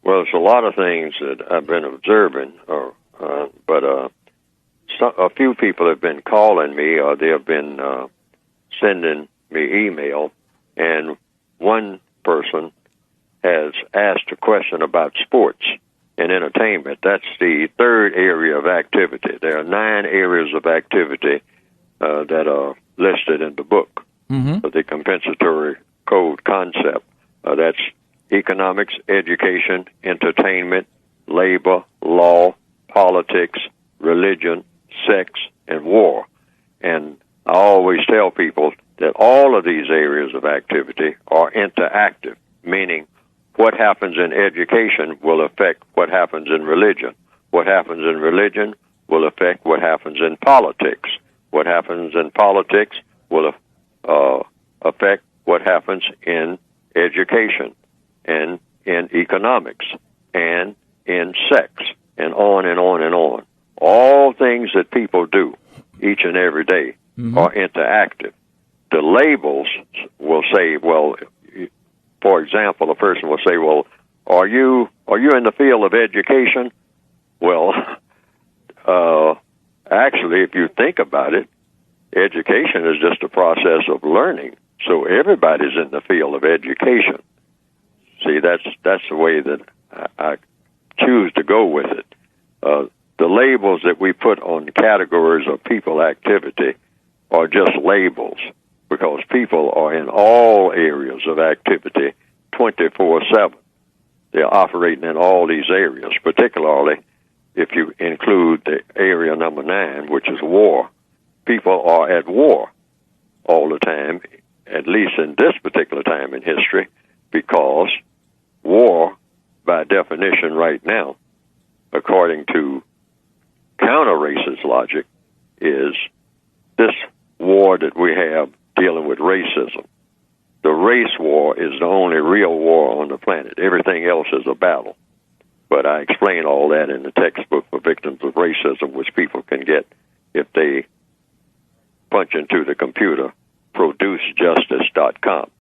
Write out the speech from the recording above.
Well, it's a lot of things that I've been observing, but a few people have been calling me, or they have been sending me email, and one person has asked a question about sports and entertainment. That's the third area of activity. There are 9 areas of activity that are listed in the book, the compensatory code concept. That's economics, education, entertainment, labor, law, politics, religion, sex, and war. And I always tell people that all of these areas of activity are interactive, meaning what happens in education will affect what happens in religion. What happens in religion will affect what happens in politics. What happens in politics will affect what happens in education and in economics and in sex, and on and on and on. All things that people do each and every day are interactive. The labels will say, well, for example, a person will say, well, are you in the field of education? Well, actually, if you think about it, education is just a process of learning. So everybody's in the field of education. See, that's the way that I choose to go with it. The labels that we put on categories of people activity are just labels, because people are in all areas of activity 24/7. They're operating in all these areas, particularly if you include the area number 9, which is war. People are at war all the time, at least in this particular time in history, because war, by definition right now, according to counter-racist logic, is this war that we have dealing with racism. The race war is the only real war on the planet. Everything else is a battle. But I explain all that in the textbook for victims of racism, which people can get if they punch into the computer, producejustice.com.